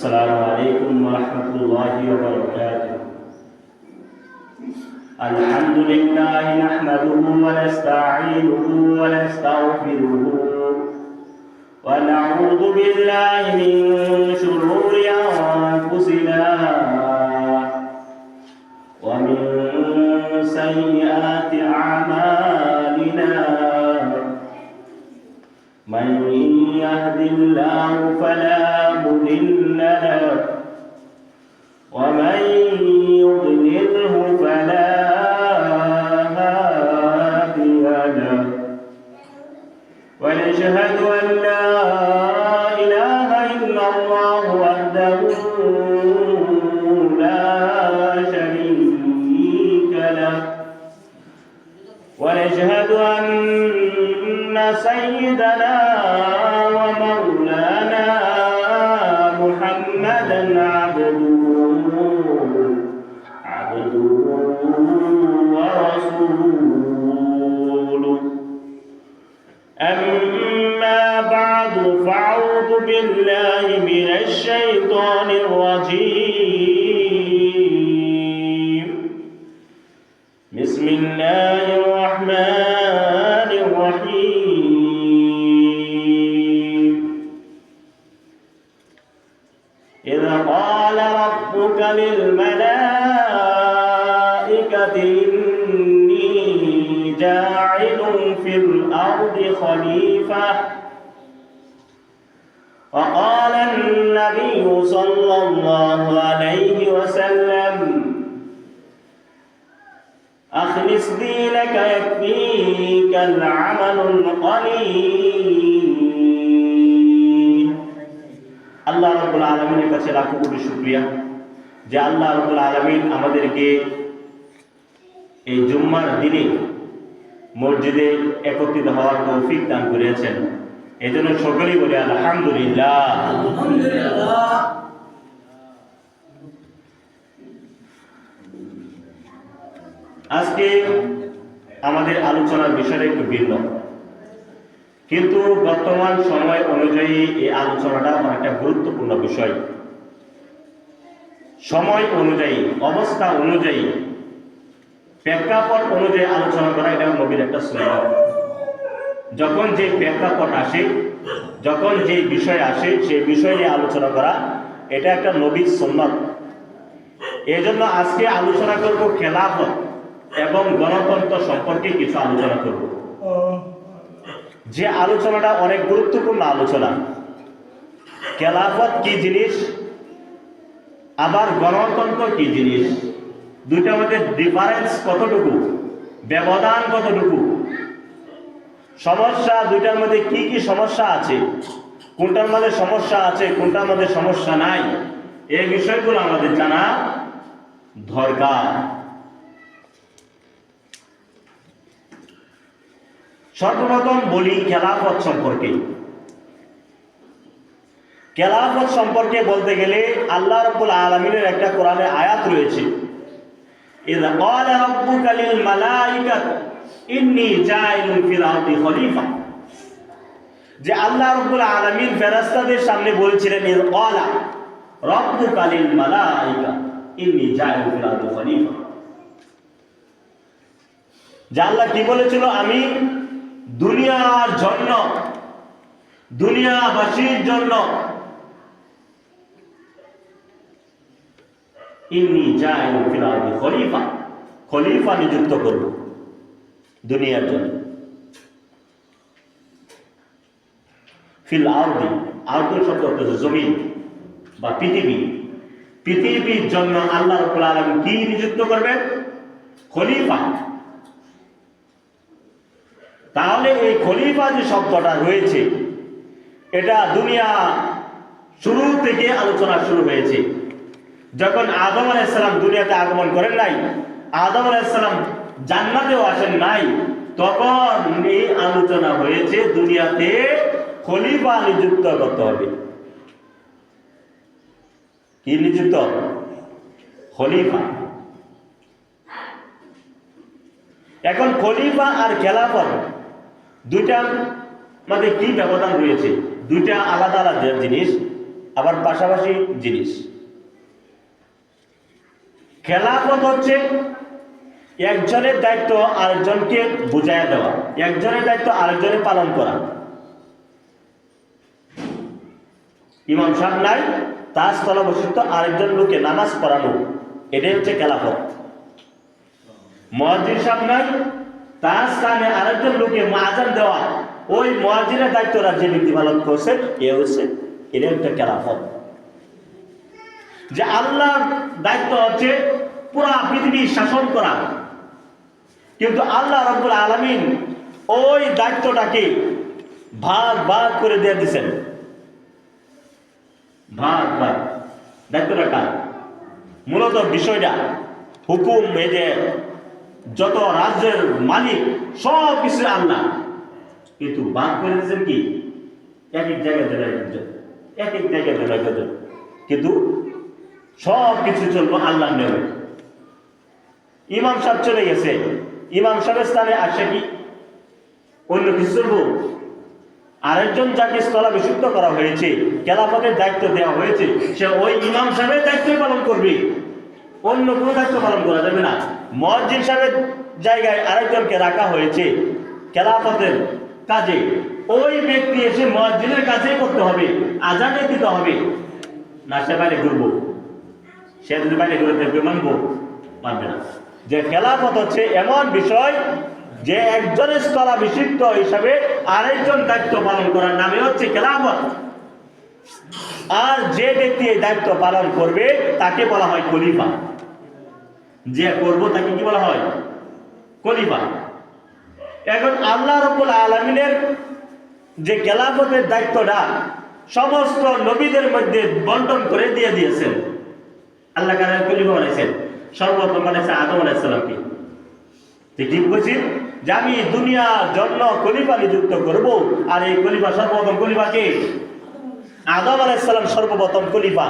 السلام عليكم ورحمة الله وبركاته. الحمد لله نحمده ونستعينه ونستغفره ونعوذ بالله من شرور أنفسنا ومن سيئات أعمالنا. من يهد الله فلا مضل له ومن يضلله فلا هادي له. ونشهد أن لا إله إلا الله وحده لا شريك له. ونشهد أن سيدنا ومولانا محمدا عبده ورسوله. أما بعد فأعوذ بالله من الشيطان الرجيم. بسم الله الرحمن الرحيم. إذ قال ربك للملائكة إني جاعل في الأرض خليفة. وقال النبي صلى الله عليه وسلم أخلص دينك يكفيك العمل القليل. আল্লাহ রাব্বুল আলামিনের কাছে লাখো কোটি শুকরিয়া যে আল্লাহ রাব্বুল আলামিন আমাদেরকে এই জুম্মার দিনে মসজিদে একত্রিত হওয়ার তৌফিক দান করেছেন। এজন্য সকলেই বলি আলহামদুলিল্লাহ। আজকে আমাদের আলোচনার বিষয়টা একটু ভিন্ন, কিন্তু বর্তমান সময় অনুযায়ী এই আলোচনাটা অনেকটা গুরুত্বপূর্ণ বিষয়। সময় অনুযায়ী, অবস্থা অনুযায়ী, প্রেক্ষাপট অনুযায়ী আলোচনা করা এটা নবীর একটা সুন্নাত। যখন যে প্রেক্ষাপট আসে, যখন যে বিষয় আসে, সেই বিষয় নিয়ে আলোচনা করা এটা একটা নবীর সুন্নাত। এই জন্য আজকে আলোচনা করব খেলাফত এবং গণতন্ত্র সম্পর্কে কিছু আলোচনা করব। যে আলোচনাটা অনেক গুরুত্বপূর্ণ আলোচনা। খেলাফত কি জিনিস, আবার গণতন্ত্র কি জিনিস, দুইটার মধ্যে ডিফারেন্স কতটুকু, ব্যবধান কতটুকু, সমস্যা দুইটার মধ্যে কি কি সমস্যা আছে, কোনটার মধ্যে সমস্যা আছে, কোনটার মধ্যে সমস্যা নাই, এই বিষয়গুলো আমাদের জানা দরকার। সর্বপ্রথম বলি খেলাফত সম্পর্কে। খেলাফত সম্পর্কে বলতে গেলে আল্লাহ রাব্বুল আলামিনের একটা কোরআনে আয়াত রয়েছে, ইযা ক্বালা রাব্বুকা লিল মালাইকাতি ইন্নী জাইলুন ফিল আরদি খলিফা। যে আল্লাহ রাব্বুল আলামিন ফেরেশতাদের সামনে বলছিলেন, ইযা ক্বালা রাব্বুকা লিল মালাইকা ইন্নী জাইলুন ফিল আরদি খলিফা। যে আল্লাহ কি বলেছিল, আমি দুনিয়ার জন্য, দুনিয়াবাসীর জন্য ইন্নী জাইলুন ফিল আরদি খলিফা, খলিফা নিযুক্ত করব দুনিয়ার জন্য। ফিল আরদি, আরদি শব্দ হচ্ছে জমিন বা পৃথিবী। পৃথিবীর জন্য আল্লাহ রাব্বুল আলামিন কি নিযুক্ত করবেন? খলিফা। তাহলে এই খলিফা যে শব্দটা রয়েছে, এটা দুনিয়া শুরু থেকে আলোচনা শুরু হয়েছে। যখন আদম আলাইহিস সালাম দুনিয়াতে আগমন করেন নাই, আদম আলাইহিস সালাম জান্নাতেও আসেন নাই, তখন এই আলোচনা হয়েছে দুনিয়াতে খলিফা নিযুক্ত করতে হবে। কি নিযুক্ত? খলিফা। এখন খলিফা আর খেলাফত দুইটার মধ্যে কি ব্যবধান রয়েছে? দুইটা আলাদা আলাদা জিনিস, আবার পাশাপাশি জিনিস। খেলাফত হচ্ছে একজনের দায়িত্ব আরেকজনকে বুঝাইয়া দেওয়া, একজনের দায়িত্ব আরেকজনের পালন করা। ইমাম সাহেব নাই, তার স্থলাবশিষ্ট আরেকজন লোকে নামাজ পড়ানো, এটাই হচ্ছে খেলাফত। মুয়াজ্জিন সাহেব নাই, তার স্থানে আরেকজন লোকে আযান দেওয়া, ওই মুয়াজ্জিনের দায়িত্বটা যে ব্যক্তি পালন করছে এটা একটা খেলাফত। যে আল্লাহর দায়িত্ব হচ্ছে পুরা পৃথিবী শাসন করা, কিন্তু আল্লাহ রাব্বুল আলামিন ওই দায়িত্বটাকে ভাগ ভাগ করে দিয়ে দিয়েছেন। ভাগ ভাগ দায়িত্বটা কার? মূলত বিষয়টা হুকুম, এই যে যত রাজ্যের মালিক সব কিছু আল্লাহ, কিন্তু ভাগ করে দিয়েছেন কি এক এক জায়গায় এক এক জায়গায়, কিন্তু সব কিছু চলবো আল্লাহর নিয়মে। ইমাম সাহেব চলে গেছে, ইমাম সাহেবের স্থানে আসে কি অন্য কিছু চলবো? আরেকজন যাকে স্থলাভিষিক্ত করা হয়েছে, খেলাফতের দায়িত্ব দেওয়া হয়েছে, সে ওই ইমাম সাহেবের দায়িত্ব পালন করবে, অন্য কোনো দায়িত্ব পালন করা যাবে না। মুয়াজ্জিন সাহেবের জায়গায় আরেকজনকে রাখা হয়েছে খেলাফতের কাজে, ওই ব্যক্তি এসে মুয়াজ্জিনের কাজেই করতে হবে, আজানে দিতে হবে না। সে বাইরে ঘুরবো, সে যদি বাইরে ঘুরে থাকবে মানবো? মানবে না। যে খেলাফত হচ্ছে এমন বিষয় যে একজনের স্থলাভিষিক্ত হিসাবে আরেকজন দায়িত্ব পালন করার নামে হচ্ছে খেলাফত। আর যে ব্যক্তি এই দায়িত্ব পালন করবে তাকে বলা হয় খলিফা। যে করবো তাকে কি বলা হয়? খলিফা। এখন আল্লাহ রাব্বুল আলামিনের যে খেলাফতের দায়িত্বটা সমস্ত নবীদের মধ্যে বন্টন করে দিয়ে দিয়েছেন। আল্লাহ কারণে খলিফা বানাইছেন, সর্বপ্রথম বানাইছে আদম আলাইহিস সালামকে। ঠিক বলছি যে আমি দুনিয়ার জন্য খলিফা নিযুক্ত করব, আর এই খলিফা সর্বপ্রথম খলিফাকে আদম আলাইহিস সালাম সর্বপ্রথম খলিফা।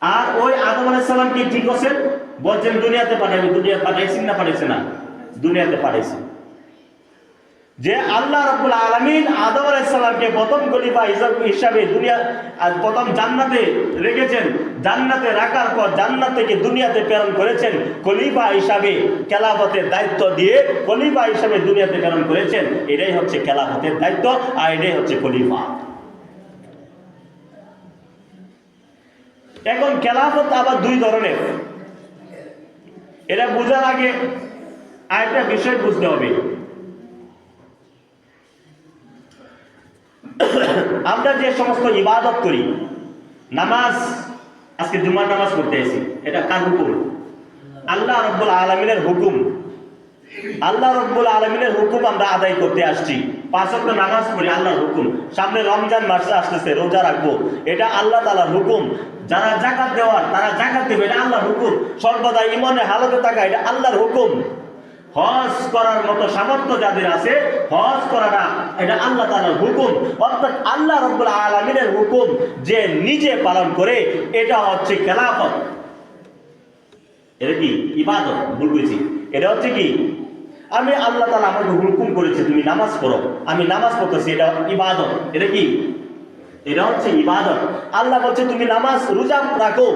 আর ওই আদম আলাইহিস সালামকে ঠিক করছেন, বলছেন দুনিয়াতে পাঠাইবে। দুনিয়া পাঠাইছেন না পাঠাইছে না? দুনিয়াতে পাঠাইছে। যে আল্লাহ রাব্বুল আলামিন আদম আলাইহিস সালামকে প্রথম খলিফা হিসাবে দুনিয়া আর প্রথম জান্নাতে রেখেছেন, জান্নাতে রাখার পর জান্নাত থেকে দুনিয়াতে প্রেরণ করেছেন খলিফা হিসাবে, খেলাফতের দায়িত্ব দিয়ে খলিফা হিসাবে দুনিয়াতে প্রেরণ করেছেন। এটাই হচ্ছে খেলাফতের দায়িত্ব, আর এটাই হচ্ছে খলিফা। এখন খেলাফত আবার দুই ধরনের, এটা বোঝার আগে আরেকটা বিষয় বুঝতে হবে। আমরা যে সমস্ত ইবাদত করি, নামাজ, আজকে জুমার নামাজ পড়তে এসেছি, এটা কার হুকুম? আল্লাহ রাব্বুল আলামিনের হুকুম। আল্লাহ রাব্বুল আলামিনের হুকুম আমরা আদায় করতে আসছি। 5 ওয়াক্ত নামাজ পড়ি, আল্লাহর হুকুম। সামনে রমজান মাস আসতেছে, রোজা রাখবো, এটা আল্লাহ তাআলার হুকুম। যারা যাকাত দেওয়ার তারা যাকাত দেবে, এটা আল্লাহর হুকুম। সর্বদা ঈমানের হালতে থাকা, এটা আল্লাহর হুকুম। হজ করার মতো সামর্থ্য যাদের আছে, হজ করাটা এটা আল্লাহ তাআলার হুকুম। অর্থাৎ আল্লাহ রাব্বুল আলামিনের হুকুম যে নিজে পালন করে, এটা হচ্ছে খেলাফত। এটা কি ইবাদত? ভুল বলছি। এটা হচ্ছে কি, আমি আল্লাহ তাআলা আমাকে হুকুম করেছে তুমি নামাজ পড়ো, আমি নামাজ পড়তেছি, এটা ইবাদত। এটা কি? এটা হচ্ছে ইবাদত। আল্লাহ বলছে তুমি নামাজ রোজা রাখো,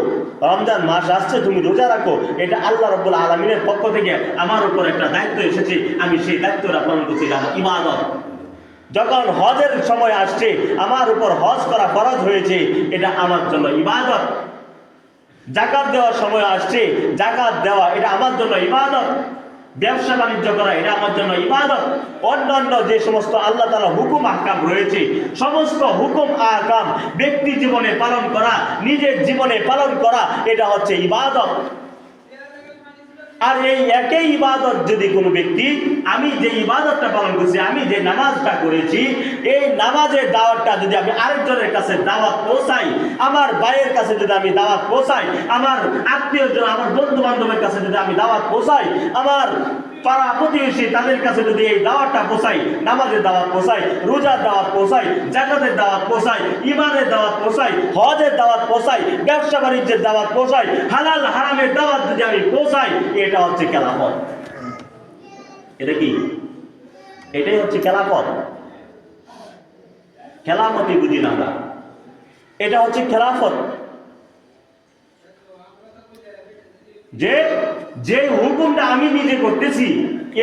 রমজান মাস আসছে তুমি রোজা রাখো, এটা আল্লাহ রাব্বুল আলামিনের পক্ষ থেকে আমার উপর একটা দায়িত্ব এসেছে, আমি সেই দায়িত্বটা পালন করছি, এটা ইবাদত। যখন হজের সময় আসছে, আমার উপর হজ করা ফরজ হয়েছে, এটা আমার জন্য ইবাদত। যাকাত দেওয়ার সময় আসছে, যাকাত দেওয়া এটা আমার জন্য ইবাদত। ব্যবসা বাণিজ্য করা এটা আমার জন্য ইবাদত। অন্যান্য যে সমস্ত আল্লাহ তাআলা হুকুম আহকাম রয়েছে, সমস্ত হুকুম আহকাম ব্যক্তি জীবনে পালন করা, নিজের জীবনে পালন করা, এটা হচ্ছে ইবাদত। আর এই একই ইবাদত যদি কোনো ব্যক্তি, আমি যে ইবাদতটা পালন করছি, আমি যে নামাজটা করেছি, এই নামাজের দাওয়াতটা যদি আমি আরেকজনের কাছে দাওয়াত পৌঁছাই, আমার ভাইয়ের কাছে যদি আমি দাওয়াত পৌঁছাই, আমার আত্মীয়জন, আমার বন্ধু বান্ধবের কাছে যদি আমি দাওয়াত পৌঁছাই, আমার পাড়া প্রতিবেশী তাদের কাছে যদি এই দাওয়াতটা পৌঁছাই, নামাজের দাওয়াত পৌঁছাই, রোজার দাওয়াত পৌঁছাই, যাকাতের দাওয়াত পৌঁছাই, ঈমানের দাওয়াত পৌঁছাই, হজের দাওয়াত পৌঁছাই, ব্যবসা বাণিজ্যের দাওয়াত পৌঁছাই, হালাল হারামের দাওয়াত যদি আমি পৌঁছাই, এটা হচ্ছে খেলাফত। এটা কি? এটাই হচ্ছে খেলাফত। খেলাফতই বুঝি না আমরা। এটা হচ্ছে খেলাফত, যে যে হুকুমটা আমি নিজে করতেছি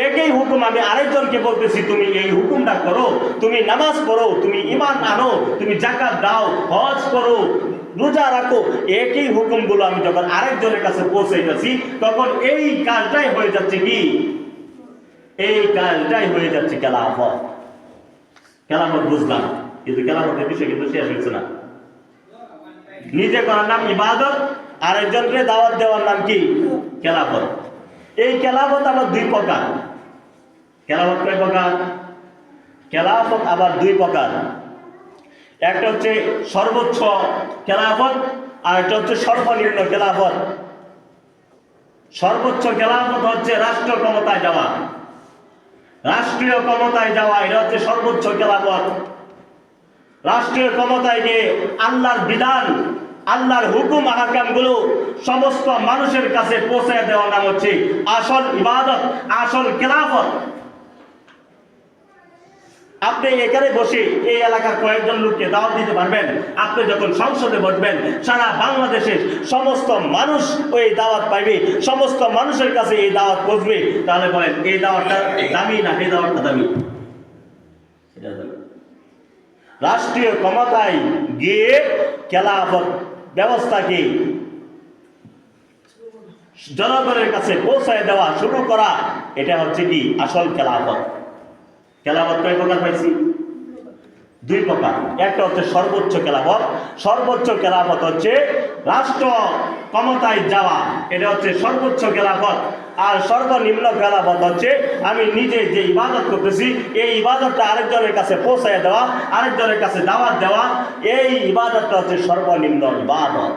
একই হুকুম আমি আরেকজনকে বলতেছি তুমি এই হুকুমটা করো, তুমি নামাজ পড়ো, তুমি ঈমান আনো, তুমি যাকাত দাও, হজ করো, রোজা রাখো, একই হুকুমগুলো আমি যখন আরেকজনের কাছে পৌঁছাইতেছি তখন এই কাজটাই হয়ে যাচ্ছে কি, এই কাজটাই হয়ে যাচ্ছে খেলাফত। খেলাফত বুঝলাম, কিন্তু খেলাফতের বিষয় কিন্তু শেষ হচ্ছে না। নিজে করার নাম ইবাদত, আরেকজনকে দাওয়াত দেওয়ার নাম কি খেলাফত। এই খেলাফত আবার দুই প্রকার। খেলাফত কয় প্রকার? খেলাফত আবার দুই প্রকার। একটা হচ্ছে সর্বোচ্চ খেলাফত, আর একটা হচ্ছে সর্বনিম্ন খেলাফত। সর্বোচ্চ খেলাফত হচ্ছে রাষ্ট্র ক্ষমতায় যাওয়া, রাষ্ট্রীয় ক্ষমতায় যাওয়া, এটা হচ্ছে সর্বোচ্চ খেলাফত। রাষ্ট্রীয় ক্ষমতায় গিয়ে আল্লাহর বিধান, আল্লাহর হুকুম আহকাম গুলো সমস্ত মানুষের কাছে পৌঁছে দেওয়ার নাম হচ্ছে আসল ইবাদত, আসল খেলাফত। আপনি এখানে বসে এই এলাকার কয়েকজন লোককে দাওয়াত দিতে পারবেন, আপনি যখন সংসদে বসবেন সারা বাংলাদেশের সমস্ত মানুষ ওই দাওয়াত পাইবে, সমস্ত মানুষের কাছে এই দাওয়াত পৌঁছবে। তাহলে বলেন এই দাওয়াতটা দামি না এই দাওয়াতটা দামি? রাষ্ট্রীয় ক্ষমতায় গিয়ে খেলাফত ব্যবস্থাকে জনগণের কাছে পৌঁছায় দেওয়া শুরু করা, এটা হচ্ছে কি আসল খেলাফত। খেলাফত কয় প্রকার পাইছি? দুই প্রকার। একটা হচ্ছে সর্বোচ্চ খেলাফত। সর্বোচ্চ খেলাফত হচ্ছে রাষ্ট্র ক্ষমতায় যাওয়া, এটা হচ্ছে সর্বোচ্চ খেলাফত। আর সর্বনিম্ন খেলাফত হচ্ছে আমি নিজে যে ইবাদত করতেছি এই ইবাদতটা আরেকজনের কাছে পৌঁছায় দেওয়া, আরেকজনের কাছে দাওয়াত দেওয়া, এই ইবাদতটা হচ্ছে সর্বনিম্ন ইবাদত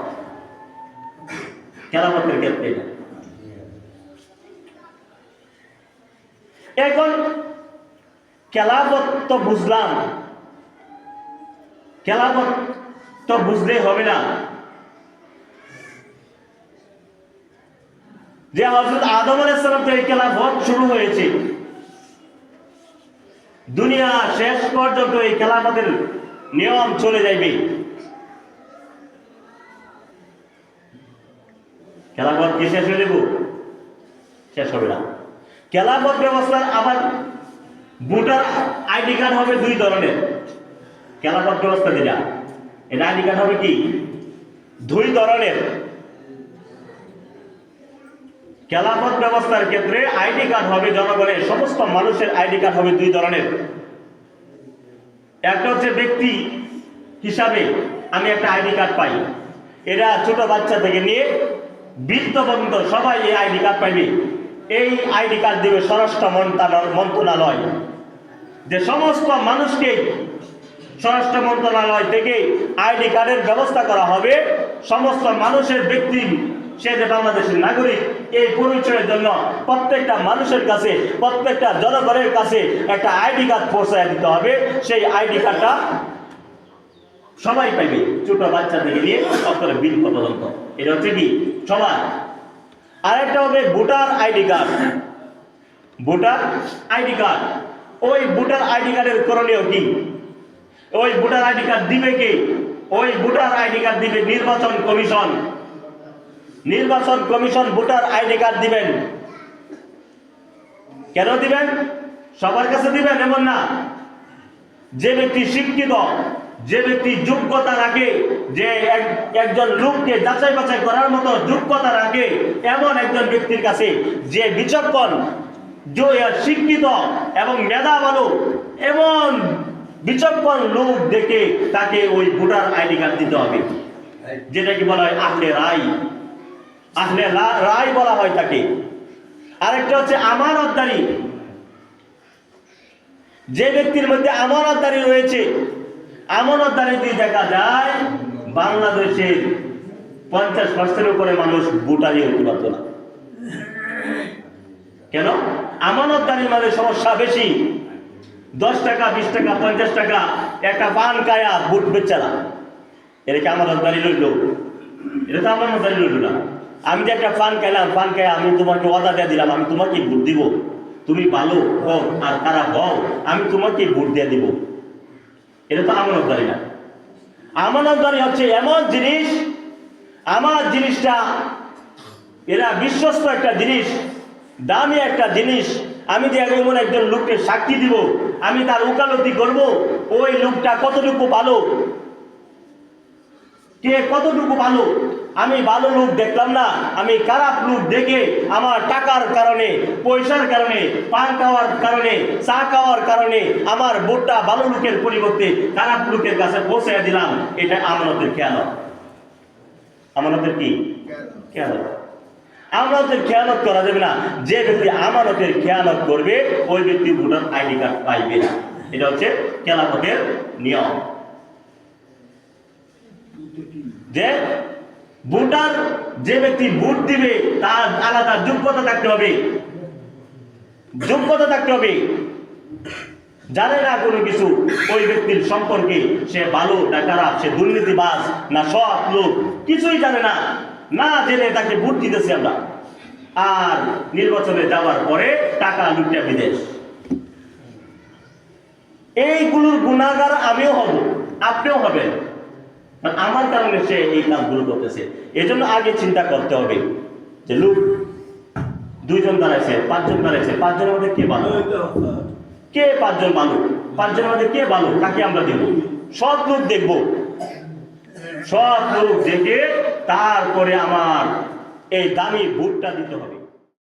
খেলাফতের ক্ষেত্রে। এখন খেলাফত তো বুঝলাম, খেলাফত তো বুঝলেই হবে না যে হযরত আদম আলাইহিস সালাম থেকে খেলাফত শুরু হয়েছে, দুনিয়া শেষ পর্যন্ত এই খেলাফতের নিয়ম চলে যাবে। খেলাফত কি শেষ হয়ে যাব? শেষ হবে না। খেলাফত ব্যবস্থার আবার ভোটার আইডি কার্ড হবে দুই ধরনের। খেলাফত ব্যবস্থা যেটা, এটা আইডি কার্ড হবে কি দুই ধরনের। খেলাফত ব্যবস্থার ক্ষেত্রে আইডি কার্ড হবে জনগণের, সমস্ত মানুষের আইডি কার্ড হবে দুই ধরনের। একটা হচ্ছে ব্যক্তি হিসাবে আমি একটা আইডি কার্ড পাই, এটা ছোট বাচ্চা থেকে নিয়ে বৃদ্ধ পর্যন্ত সবাই এই আইডি কার্ড পাইবে। এই আইডি কার্ড দিবে স্বরাষ্ট্র মন্ত্রণালয়, যে সমস্ত মানুষকে স্বরাষ্ট্র মন্ত্রণালয় থেকে আইডি কার্ডের ব্যবস্থা করা হবে। সমস্ত মানুষের ব্যক্তি, সে যে বাংলাদেশের নাগরিক, এই পরিচয়ের জন্য প্রত্যেকটা মানুষের কাছে, প্রত্যেকটা জনগণের কাছে একটা আইডি কার্ড পৌঁছায় দিতে হবে। সেই আইডি কার্ডটা সবাই পাইবে, ছোট বাচ্চা থেকে নিয়ে অক্ষরে বৃদ্ধ পর্যন্ত। এটা হচ্ছে কি সবাই। আরেকটা হবে voter ID card. Voter ID card, ওই ভোটার আইডি কার্ডের করণীয় কি? ওই ভোটার আইডি কার্ড দিবে কে? ওই ভোটার আইডি কার্ড দিবে নির্বাচন কমিশন। নির্বাচন কমিশন ভোটার আইডি কার্ড দিবেন। কেন দিবেন? সবার কাছে দিবেন এমন না। যে ব্যক্তি শিক্ষিত, যে ব্যক্তি যোগ্যতা রাখে, যে একজন লোককে যাচাই বাছাই করার মতো যোগ্যতা রাখে, এমন একজন ব্যক্তির কাছে, যে বিচক্ষণ, যে শিক্ষিত এবং মেধাবান, এমন বিচক্ষণ লোক দেখে তাকে ওই ভোটার আইডি কার্ড দিতে হবে, যেটাকে বলা হয় আহলে রায়। আহলে রায় বলা হয় তাকে। আরেকটা হচ্ছে আমানতদারি। যে ব্যক্তির মধ্যে আমানতদারি রয়েছে, আমানতদারি দিয়ে দেখা যায় বাংলাদেশের 50% উপরে মানুষ ভোটারই হতে পারত না। কেন? আমানতদারির মাঝে সমস্যা বেশি। 10 টাকা, 20 টাকা, 50 টাকা একটা পান খায়া ভোট বেচে না, এটা কি আমানতদারি লইল? এটা তো আমানতদারি লইল না। আমি যে একটা পান খাইলাম, পান খাইয়া আমি তোমাকে ওয়াদা দিয়ে দিলাম আমি তোমাকে ভোট দিব, তুমি ভালো হোক আর খারাপ হও, আমি তোমাকে ভোট দিয়ে দিব। এটা তো আমানতদারি না। আমানতদারি হচ্ছে এমন জিনিস, আমার জিনিসটা এরা বিশ্বস্ত একটা জিনিস, দামি একটা জিনিস, আমি যে এমন একজন লোককে সাক্ষী দিব, আমি তার ওকালতি করব, ওই লোকটা কতটুকু ভালো, কে কতটুকু ভালো, আমি ভালো লোক দেখলাম না, আমি খারাপ লোক দেখে আমার টাকার কারণে, পয়সার কারণে, পান খাওয়ার কারণে, চা খাওয়ার কারণে আমার ভোটটা ভালো লোকের পরিবর্তে খারাপ লোকের কাছে পৌঁছে দিলাম, এটা আমানতের খেয়ানত। আমানতের কি খেয়ানত? আমানতের খেয়ানত করা যাবে না। যে ব্যক্তি আমানতের খেয়ানত করবে ওই ব্যক্তি ভোটার আইডি কার্ড পাইবে না। এটা হচ্ছে খেলাফতের নিয়ম, যে ভোটার, যে ব্যক্তি ভোট দিবে তার আলাদা যোগ্যতা থাকতে হবে, যোগ্যতা থাকতে হবে। জানে না কোনো কিছু ওই ব্যক্তির সম্পর্কে, সে ভালো না খারাপ, সে দুর্নীতিবাজ না সৎ লোক, কিছুই জানে না, না জেনে তাকে ভোট দিতেছি আমরা, আর নির্বাচনে যাওয়ার পরে টাকা লুটে বিদেশ। এইগুলোর গুণাগার আমিও হব, আপনিও হবেন, আমার কারণে সে এই কাজগুলো করতেছে। এজন্য আগে চিন্তা করতে হবে যে লোক 2 জন দাঁড়াইছে, 5 জন দাঁড়াইছে, 5 জনের মধ্যে কে ভালো, কে 5 জন ভালো, 5 জনের মধ্যে কে ভালো, তাকে আমরা দেব। সৎ লোক দেখবো, সৎ লোক দেখে তারপরে আমার এই দামি ভোটটা দিতে হবে।